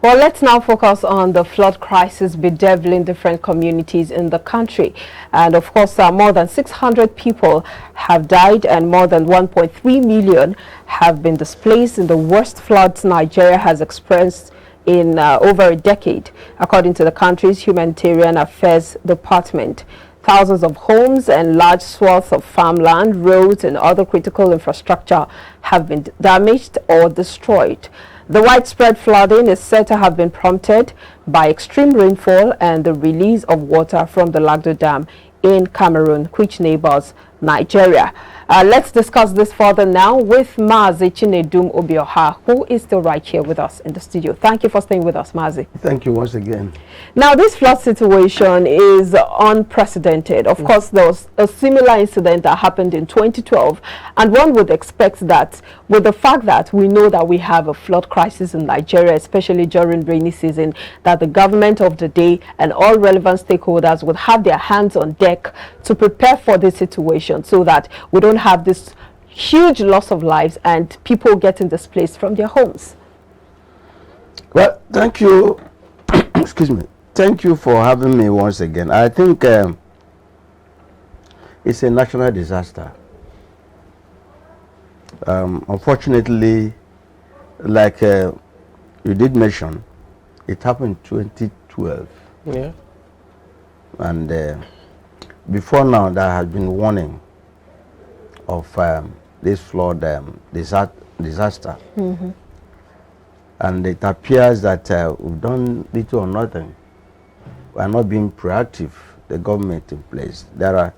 Well, let's now focus on the flood crisis bedeviling different communities in the country. And of course, more than 600 people have died and more than 1.3 million have been displaced in the worst floods Nigeria has experienced in over a decade, according to the country's Humanitarian Affairs Department. Thousands of homes and large swaths of farmland, roads, and other critical infrastructure have been damaged or destroyed. The widespread flooding is said to have been prompted by extreme rainfall and the release of water from the Lagdo Dam in Cameroon, which neighbors Nigeria. Let's discuss this further now with Mazi Chinedum Obioha, who is still right here with us in the studio. Thank you for staying with us, Mazi. Thank you once again. Now, this flood situation is unprecedented. Of course, there was a similar incident that happened in 2012, and one would expect that with the fact that we know that we have a flood crisis in Nigeria, especially during rainy season, that the government of the day and all relevant stakeholders would have their hands on deck to prepare for this situation so that we don't have this huge loss of lives and people getting displaced from their homes. Well, thank you. Excuse me. Thank you for having me once again. I think it's a national disaster. Unfortunately, like you did mention, it happened in 2012. Yeah. And before now, there has been warning of this flood disaster. Mm-hmm. And it appears that we've done little or nothing. We are not being proactive, the government in place. There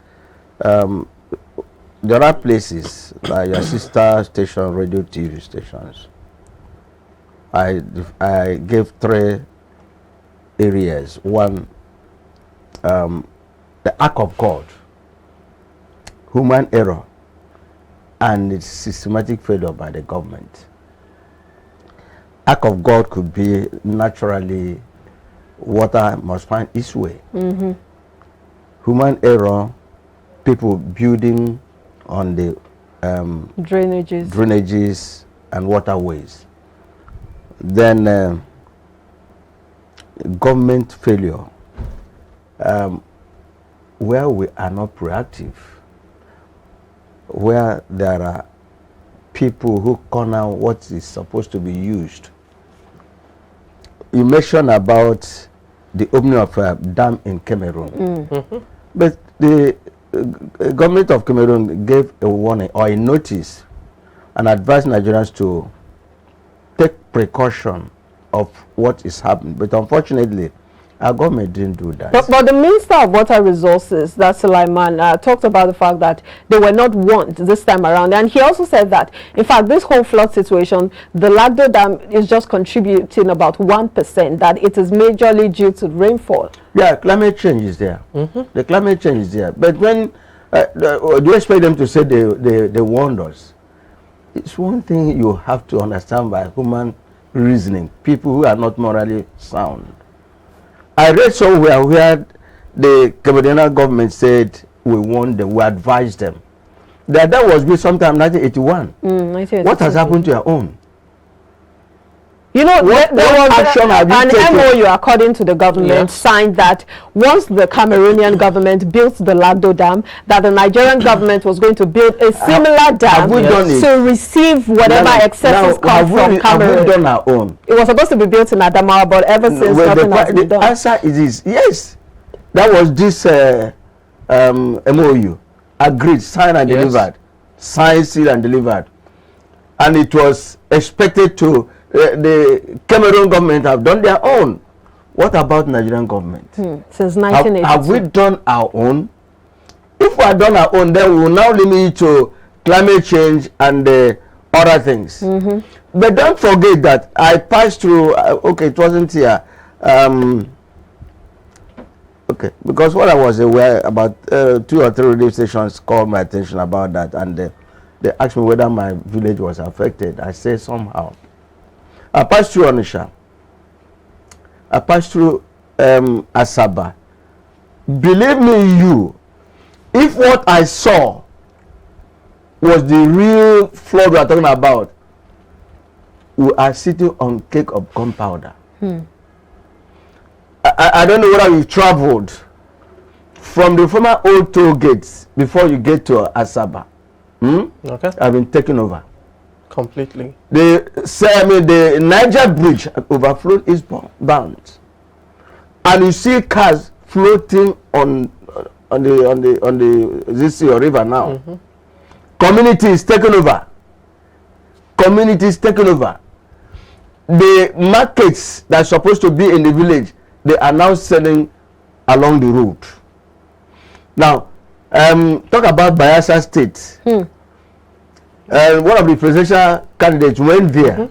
are places like your sister station, radio, TV stations. I gave 3 areas. One, the act of God, human error, and its systematic failure by the government. Act of God could be naturally water must find its way. Mm-hmm. Human error, people building on the drainages and waterways. Then government failure, where we are not proactive, where there are people who corner what is supposed to be used. You mentioned about the opening of a dam in Cameroon. Mm-hmm. But the government of Cameroon gave a warning or a notice and advised Nigerians to take precaution of what is happening. But unfortunately, our government didn't do that. But the Minister of Water Resources, that's Sulaiman, talked about the fact that they were not warned this time around. And he also said that, in fact, this whole flood situation, the Lagdo Dam is just contributing about 1%, that it is majorly due to rainfall. Yeah, climate change is there. Mm-hmm. The climate change is there. But when, do you expect them to say they warned us? It's one thing you have to understand by human reasoning, people who are not morally sound. I read somewhere where the Cameroonian government said we warned them, we advised them. That was built sometime in 1981. What has happened to your own? You know, there was action have you an taken? MOU, according to the government, signed that once the Cameroonian government built the Lagdo Dam, that the Nigerian government was going to build a similar dam to receive whatever excesses come from Cameroon. Have we done our own? It was supposed to be built in Adamawa, but ever since nothing has been done. The answer is yes. That was this MOU. Agreed, signed and delivered. Signed, sealed and delivered. And it was expected to the Cameroon government have done their own. What about Nigerian government? Since 1982. Have we done our own? If we have done our own, then we will now limit it to climate change and other things. Mm-hmm. But don't forget that I passed through, okay, it wasn't here. Okay, because what I was aware about 2 or 3 radio stations called my attention about that, and they asked me whether my village was affected. I said somehow. I passed through Onisha. I passed through Asaba. Believe me, if what I saw was the real flood we are talking about, we are sitting on cake of gunpowder. I don't know whether you've traveled from the former old toll gates before you get to Asaba. Okay. Have been taken over. Completely. The Niger Bridge overflowed eastbound, and you see cars floating on the this river now. Communities taken over. Communities taken over. The markets that are supposed to be in the village, they are now selling along the road. Now, talk about Bayelsa State. One of the presidential candidates went there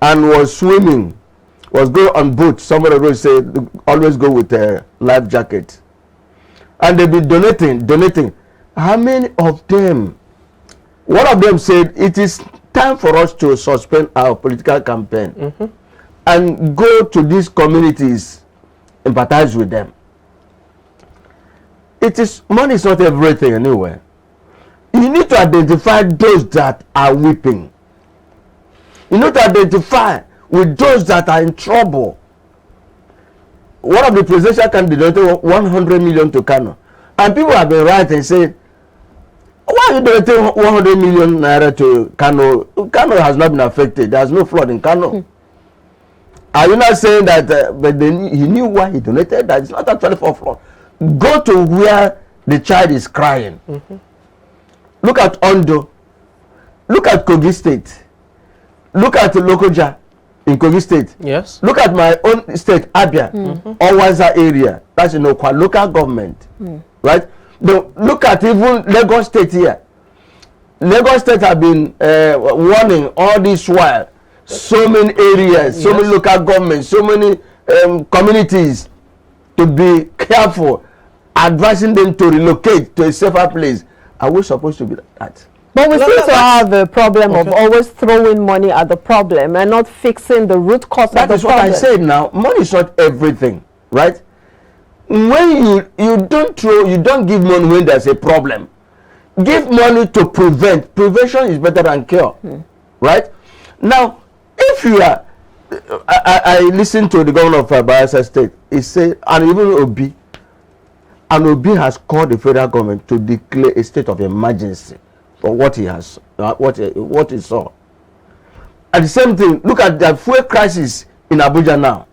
and was swimming, was going on boat. Somebody always said, always go with a life jacket. And they've been donating. How many of them? One of them said, it is time for us to suspend our political campaign and go to these communities, empathize with them. Money is not everything anyway. You need to identify those that are weeping. You need to identify with those that are in trouble. One of the presidential candidates donated 100 million to Kano. And people have been writing and saying, why are you donating 100 million naira to Kano? Kano has not been affected. There's no flood in Kano. Are you not saying that but then he knew why he donated? That it's not actually for flood. Go to where the child is crying. Look at Ondo. Look at Kogi State. Look at Lokoja in Kogi State. Yes. Look at my own state, Abia, Owaza area. That's in Okwa, local government. Right? Look at even Lagos State here. Lagos State have been warning all this while. So many areas, so many local governments, so many communities to be careful, advising them to relocate to a safer place. Are we supposed to be that? But we seem to have a problem of always throwing money at the problem and not fixing the root cause of the problem. That is what I said now. Money is not everything, right? When you don't give money when there's a problem. Give money to prevent. Prevention is better than cure, right? Now, if you are, I listened to the governor of Bayelsa State. He said, and even Obi, and Obi has called the federal government to declare a state of emergency for what he has, what he saw. And the same thing, look at the fuel crisis in Abuja now,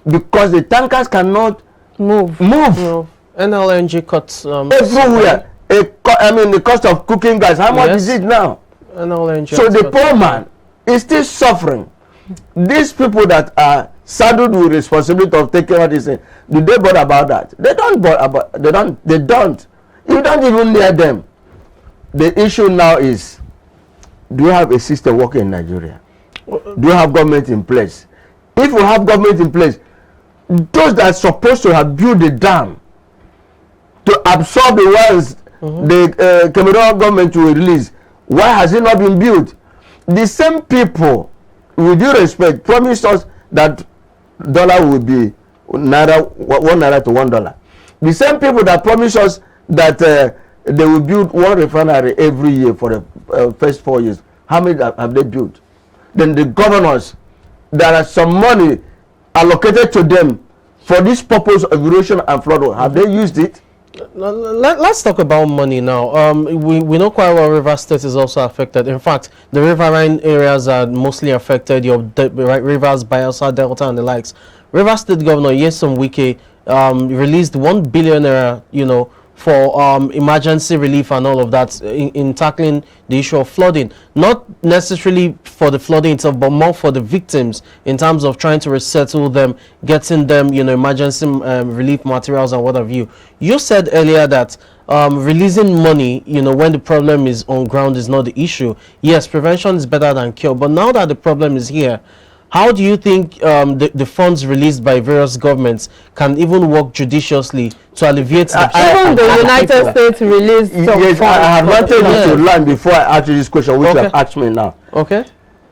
because the tankers cannot move. NLNG cuts everywhere. The cost of cooking gas, how much is it now? NLNG. So the poor man is still suffering. These people that are saddled with responsibility of taking what is saying, do they bother about that? They don't bother about. They don't. You don't even hear them. The issue now is, do you have a system working in Nigeria? Do you have government in place? If you have government in place, those that are supposed to have built the dam to absorb the ones the Cameroon government will release, why has it not been built? The same people, with due respect, promised us that dollar will be naira, $1 to $1. The same people that promised us that they will build one refinery every year for the first 4 years. How many have they built? Then the governors, there are some money allocated to them for this purpose of erosion and flood. Have they used it? Let's talk about money now. We know quite well Rivers State is also affected. In fact, the riverine areas are mostly affected. Your rivers, Bayelsa, Delta, and the likes. Rivers State Governor Nyesom Wike released 1 billion naira, for emergency relief and all of that in tackling the issue of flooding. Not necessarily for the flooding itself, but more for the victims in terms of trying to resettle them, getting them, emergency relief materials and what have you. You said earlier that releasing money, when the problem is on ground is not the issue. Yes, prevention is better than cure. But now that the problem is here, how do you think the funds released by various governments can even work judiciously to alleviate the even the United States released some yes, funds. I have wanted you to learn before I ask you this question, which you have asked me now. Okay.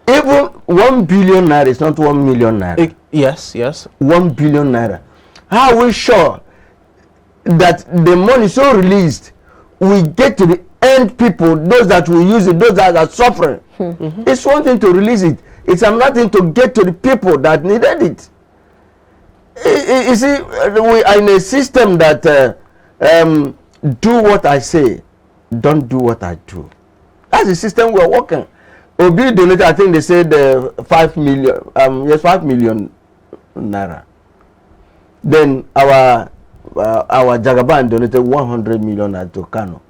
Even 1 billion naira is not 1 million naira. Yes. 1 billion naira. How are we sure that the money so released will get to the end people, those that will use it, those that are suffering? It's one thing to release it. It's another thing to get to the people that needed it. You see, we are in a system that do what I say, don't do what I do. That's the system we are working. Obi donated, I think they said 5 million. Yes, 5 million naira. Then our Jagaban donated 100 million to Kano,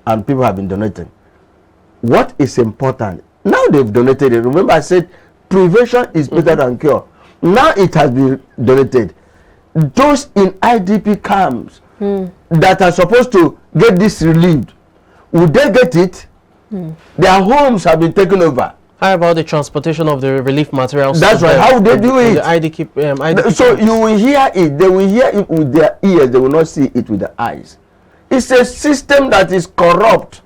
and people have been donating. What is important now? They've donated it. Remember, I said prevention is better than cure. Now it has been donated. Those in IDP camps that are supposed to get this relieved, would they get it? Their homes have been taken over. How about the transportation of the relief materials? That's right. How would they do it? The IDP so you will hear it. They will hear it with their ears. They will not see it with their eyes. It's a system that is corrupt.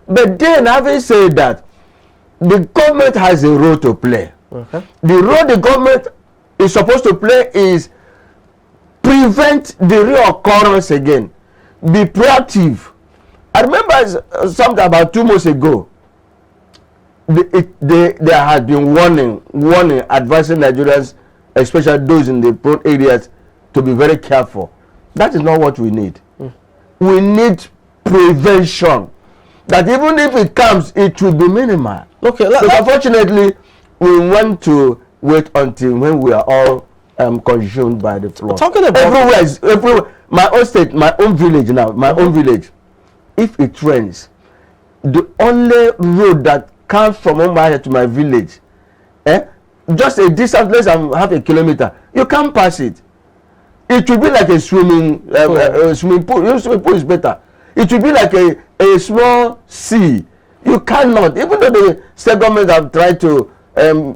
But then, having said that, the government has a role to play. Okay. The role the government is supposed to play is prevent the reoccurrence again. Be proactive. I remember something about 2 months ago. There had been warning, advising Nigerians, especially those in the prone areas, to be very careful. That is not what we need. We need prevention. That even if it comes, it will be minimal. Okay. But unfortunately, we want to wait until when we are all consumed by the flood. Talking about everywhere. My own state, my own village now, my own village. If it rains, the only road that comes from Omaya to my village, just a distance less than half a kilometer, you can't pass it. It will be like a swimming pool. You know, swimming pool is better. It will be like a small sea. You cannot, even though the state government have tried to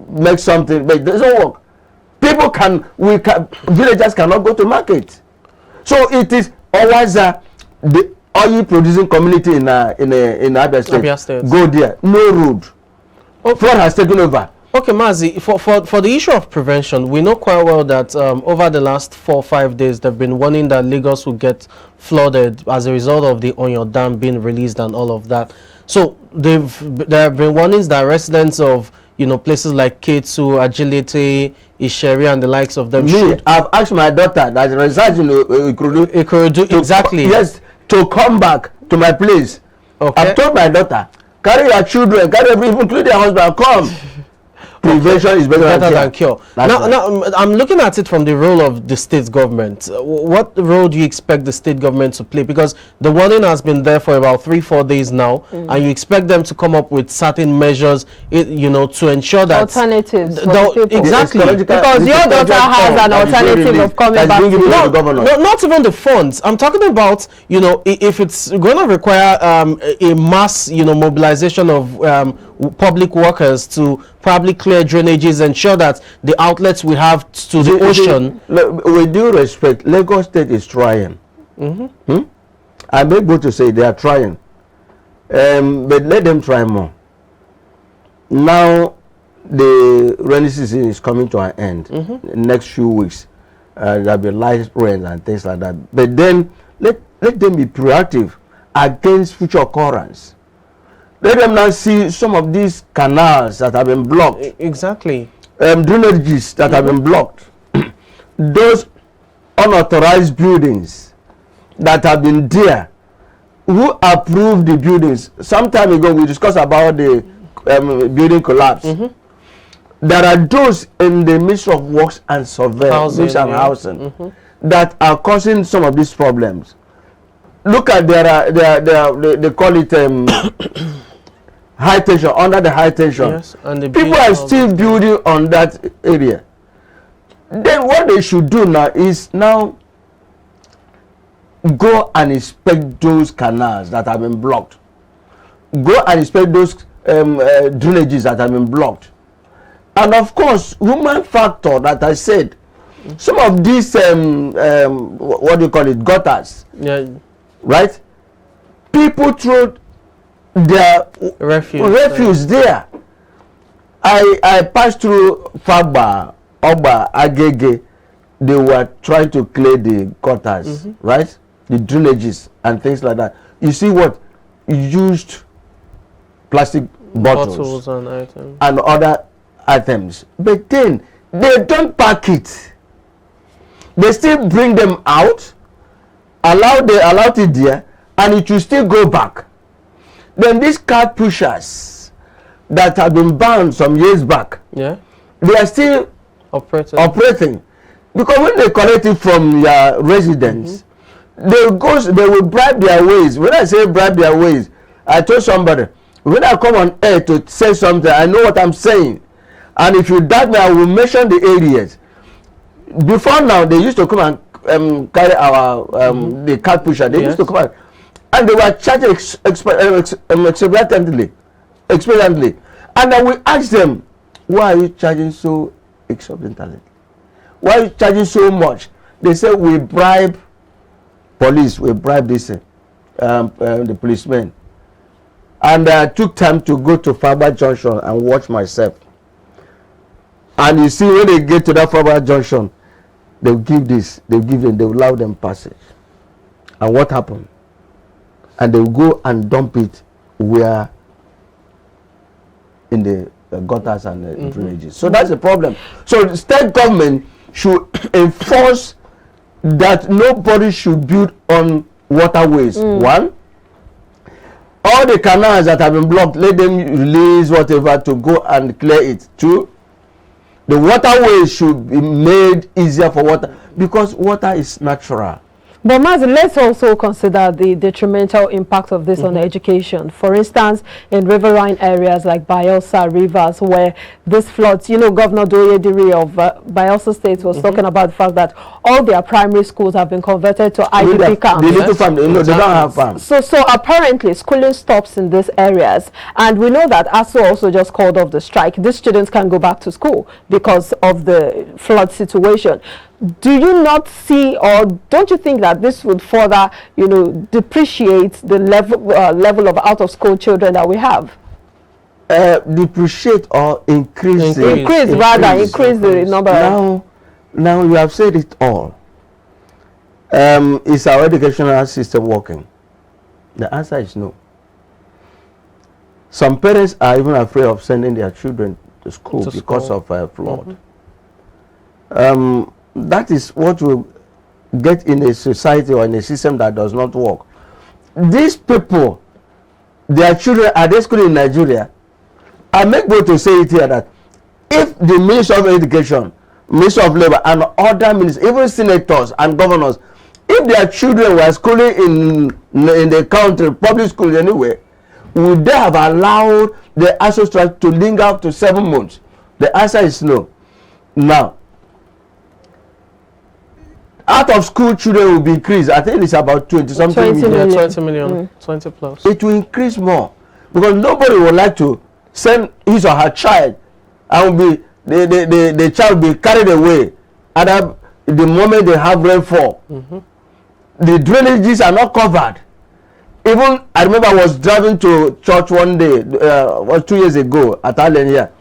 make something, but it doesn't work. Villagers cannot go to market. So it is always the oil producing community in Abia State. Go there, no road. Flood has taken over. Okay, Mazi, for the issue of prevention, we know quite well that over the last 4 or 5 days, they've been warning that Lagos will get flooded as a result of the Onyo Dam being released and all of that. So there have been warnings that residents of places like Ketu, Agility, Isheri, and the likes of them. I've asked my daughter that resides in Ikorodu, exactly. Yes, to come back to my place. Okay. I've told my daughter, carry your children, carry everyone, including their husband, come. Prevention is better than cure. Now, I'm looking at it from the role of the state government. What role do you expect the state government to play? Because the warning has been there for about 3-4 days now, and you expect them to come up with certain measures, to ensure that alternatives. Exactly, because your daughter has an alternative of coming back to the governor. No, not even the funds. I'm talking about if it's going to require a mass mobilization of public workers to probably clear drainages, ensure that the outlets we have to the ocean. With due respect, Lagos State is trying. I'm able to say they are trying, but let them try more. Now the rainy season is coming to an end. In the next few weeks, there'll be light rain and things like that. But then let them be proactive against future occurrence. Let them now see some of these canals that have been blocked. Exactly. Drainages that have been blocked. Those unauthorized buildings that have been there. Who approved the buildings? Some time ago we discussed about the building collapse. There are those in the Ministry of Works and Surveying housing that are causing some of these problems. Look at they call it high tension, under the high tension. Yes, and people are still building on that area. Then what they should do now is go and inspect those canals that have been blocked. Go and inspect those drainages that have been blocked. And of course, human factor that I said, some of these what do you call it, gutters, right? People throw their refuse there. I passed through Fagba, Oba, Agege. They were trying to clear the gutters, right? The drainages and things like that. You see what? Used plastic bottles and other items. But then they don't pack it. They still bring them out, allow it there, and it will still go back. Then these card pushers that have been banned some years back, yeah, they are still operating. Because when they collect it from your residents, they will bribe their ways. When I say bribe their ways, I told somebody, when I come on air to say something, I know what I'm saying. And if you doubt me, I will mention the areas. Before now, they used to come and carry our the card pusher. They used to come and they were charging exorbitantly. And then we asked them, why are you charging so exorbitantly? Why are you charging so much? They said, we bribe police, we bribe this the policemen. And I took time to go to Faba Junction and watch myself. And you see, when they get to that Faba Junction, they'll give this, they'll allow them passage. And what happened? And they'll go and dump it where in the gutters and the drainages. So that's the problem. So the state government should enforce that nobody should build on waterways. One, all the canals that have been blocked, let them release whatever to go and clear it. Two, the waterways should be made easier for water, because water is natural. But Mazi, let's also consider the detrimental impact of this on education. For instance, in riverine areas like Bayelsa Rivers, where this floods, you know, Governor Doyediri of Bayelsa State was talking about the fact that all their primary schools have been converted to IDP camps. They need to farm. They don't have farms. So apparently schooling stops in these areas, and we know that ASU also just called off the strike. These students can't go back to school because of the flood situation. Do you not see, or don't you think that this would further, you know, depreciate the level of out-of-school children that we have? Depreciate or increase the number. Now you have said it all. Is our educational system working? The answer is no. Some parents are even afraid of sending their children to school because of flood. That is what will get in a society or in a system that does not work. These people, their children, are they schooling in Nigeria? I make bold to say it here that if the Minister of Education, Minister of Labor, and other ministers, even senators and governors, if their children were schooling in the country, public schools anyway, would they have allowed the ASU strike to linger up to 7 months? The answer is no. Now, out of school children will be increased. I think it's about 20 million. 20 million, 20 plus. It will increase more because nobody would like to send his or her child and will be the child will be carried away at the moment they have rainfall. The drainages are not covered. Even I remember I was driving to church one day, was 2 years ago at Allen here,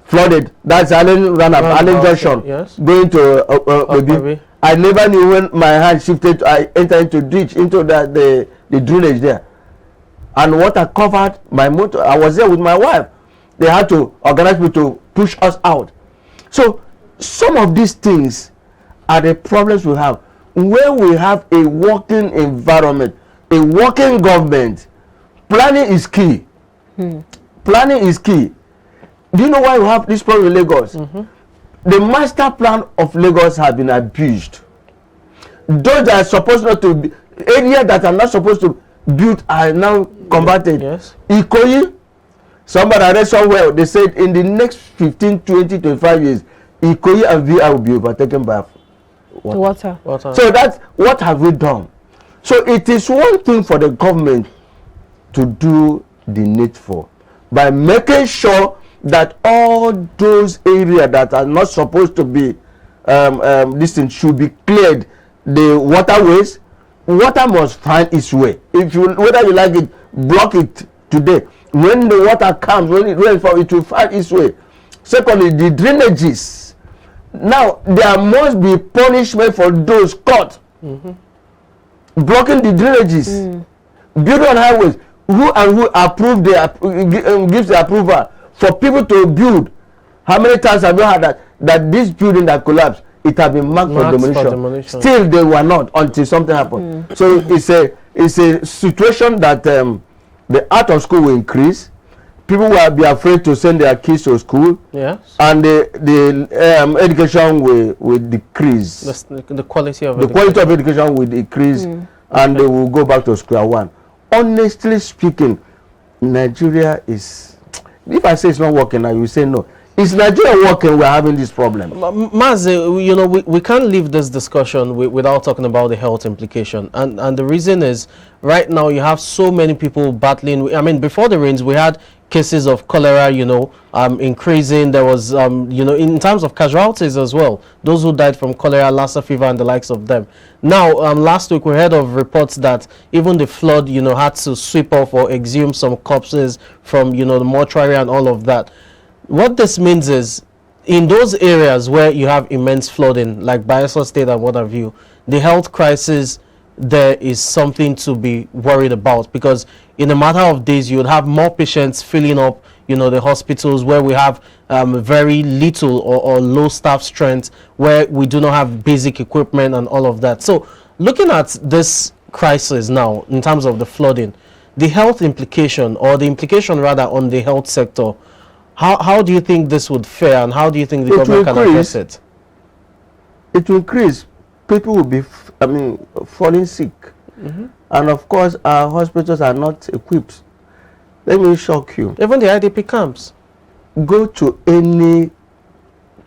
flooded. That's Allen Junction, yes. Going to I never knew when my hand shifted. I entered into ditch into the drainage there, and water covered my motor. I was there with my wife. They had to organize me to push us out. So some of these things are the problems we have. Where we have a working environment, a working government, planning is key. Planning is key. Do you know why we have this problem in Lagos? The master plan of Lagos has been abused. Those that are supposed not to be, areas that are not supposed to build are now converted. Yes. Ikoyi, somebody I read somewhere, they said in the next 15, 20, 25 years, Ikoyi and VI will be overtaken by water. So that's what have we done? So it is one thing for the government to do the needful by making sure that all those areas that are not supposed to be this thing should be cleared. The waterways, water must find its way. If you, whether you like it, block it today. When the water comes, when it rains, it will find its way. Secondly, the drainages. Now there must be punishment for those caught blocking the drainages. Building on highways. Who approve gives the approval for people to build? How many times have you heard that this building that collapsed it had been marked for demolition. Still, they were not until something happened. So it's a situation that the out of school will increase. People will be afraid to send their kids to school. Yes. And the education will decrease. The quality of education will decrease, and they will go back to square one. Honestly speaking, Nigeria is, if I say it's not working now, you say no. Is Nigeria working? We're having this problem. Mazi, you know, we can't leave this discussion without talking about the health implication. And the reason is, right now you have so many people battling. I mean, before the rains, we had cases of cholera, you know, increasing. There was, you know, in terms of casualties as well, those who died from cholera, Lassa fever, and the likes of them. Now, last week we heard of reports that even the flood, you know, had to sweep off or exhume some corpses from, you know, the mortuary and all of that. What this means is, in those areas where you have immense flooding, like Bayelsa State and what have you, the health crisis there is something to be worried about, because in a matter of days you would have more patients filling up, you know, the hospitals where we have very little or low staff strength, where we do not have basic equipment and all of that. So looking at this crisis now in terms of the flooding, the health implication, or the implication rather, on the health sector, how do you think this would fare, and how do you think the government can address it? It will increase. People will be, falling sick. And of course, our hospitals are not equipped. Let me shock you. Even the IDP camps. Go to any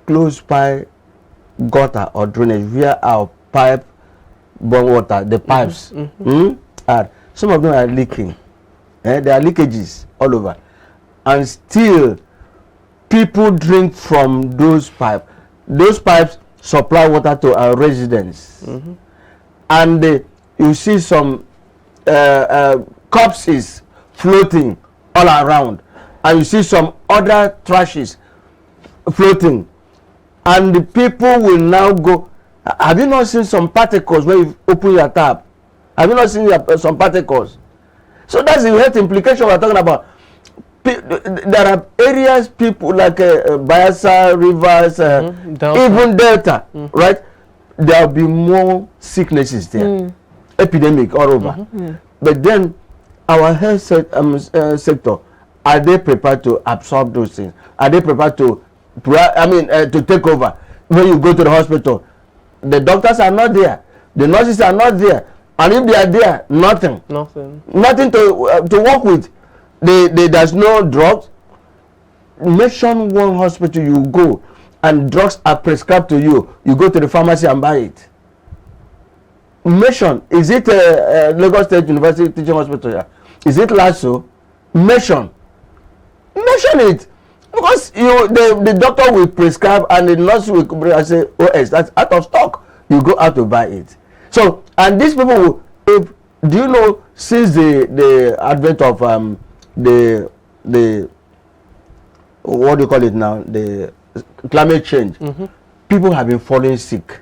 close by gutter or drainage where our pipe burn water, the pipes. Some of them are leaking. There are leakages all over. And still, people drink from those pipes. Those pipes supply water to our residents. And you see some corpses floating all around. And you see some other trashes floating. And the people will now go. Have you not seen some particles when you open your tap? Have you not seen some particles? So that's the health implication we're talking about. There are areas, people like Bayelsa, Rivers, even Delta, right? There will be more sicknesses there, epidemic all over. But then our health sector, are they prepared to absorb those things? Are they prepared to, to take over? When you go to the hospital, the doctors are not there, the nurses are not there, and if they are there, nothing to work with. There's no drugs. Mention one hospital you go and drugs are prescribed to you. You go to the pharmacy and buy it. Mention, is it Lagos State University Teaching Hospital here? Is it LASO? Mention it. Because the doctor will prescribe and the nurse will say, oh, yes, that's out of stock. You go out to buy it. So, and these people will, do you know, since the advent of the what do you call it now, the climate change, people have been falling sick,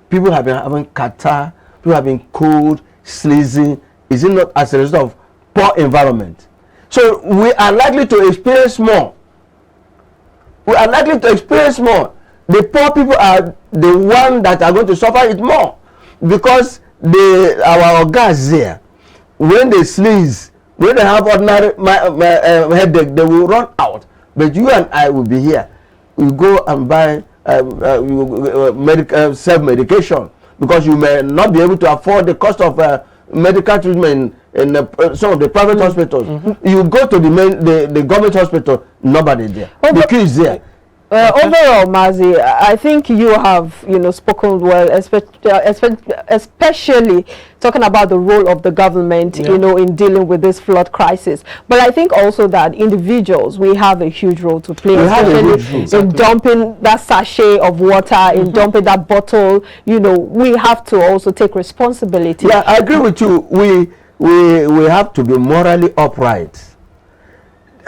people have been having catarrh, people have been cold, sneezing. Is it not as a result of poor environment? So we are likely to experience more. The poor people are the one that are going to suffer it more, because our guys there, when they sneeze, when they have ordinary headache, they will run out. But you and I will be here. We go and buy self-medication, because you may not be able to afford the cost of medical treatment in some of the private hospitals. You go to the government hospital, nobody there. The queue is there. Overall, Mazi, I think you have, spoken well, especially talking about the role of the government, in dealing with this flood crisis. But I think also that individuals, we have a huge role to play, especially in dumping that sachet of water, in dumping that bottle. We have to also take responsibility. Yeah, I agree with you. We have to be morally upright.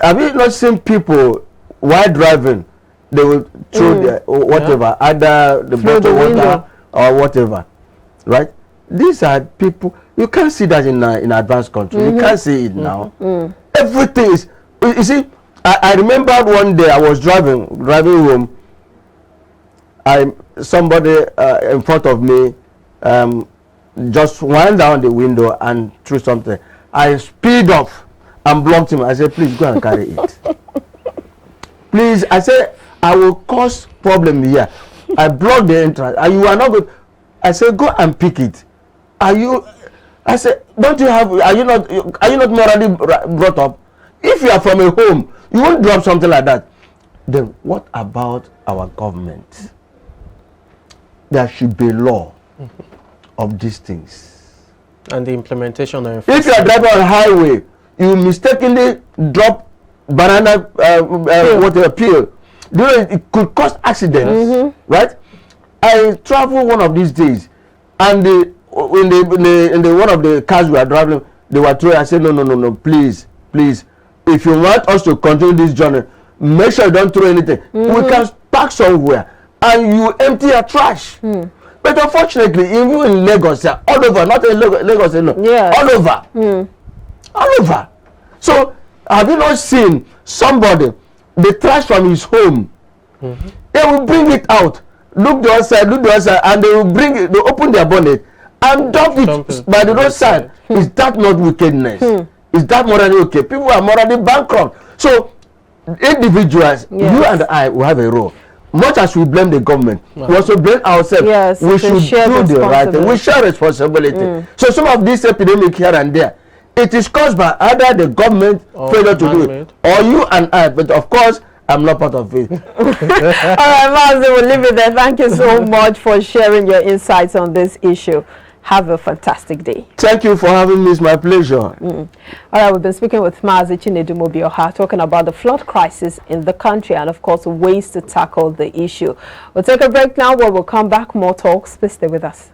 Have you not seen people while driving? They will throw their whatever, either the bottled water or whatever, right? These are people, you can't see that in advanced country. You can't see it now. Everything is, you see, I remember one day I was driving home, somebody in front of me just went down the window and threw something. I speed off and blocked him. I said, please go and carry it. Please, I said, I will cause problem here. I blocked the entrance. And you are not good. I said, go and pick it. I said, don't you have, are you not morally brought up? If you are from a home, you won't drop something like that. Then what about our government? There should be law of these things. And the implementation of if you are driving on a highway, you mistakenly drop banana peel. You know, it could cause accidents, right? I travel one of these days, and in the one of the cars we are driving, they were throwing. I said, no, please. If you want us to continue this journey, make sure you don't throw anything. We can park somewhere and you empty your trash. But unfortunately, even in Lagos, all over, not in Lagos, all over. All over. So, have you not seen somebody, the trash from his home, they will bring it out, look the other side, and they will bring it, they open their bonnet and dump it by the roadside. Is that not wickedness? Is that morally okay? People are morally bankrupt. So, individuals, you and I will have a role. Much as we blame the government, we also blame ourselves. Yes, we should do the right thing. We share responsibility. So some of this epidemic here and there, it is caused by either the government failure to do it, or you and I. But of course, I'm not part of it. All right, Mazi, we'll leave it there. Thank you so much for sharing your insights on this issue. Have a fantastic day. Thank you for having me. It's my pleasure. All right, we've been speaking with Mazi Chinedumobioha, talking about the flood crisis in the country and, of course, ways to tackle the issue. We'll take a break now. Where we'll come back. More talks. Please stay with us.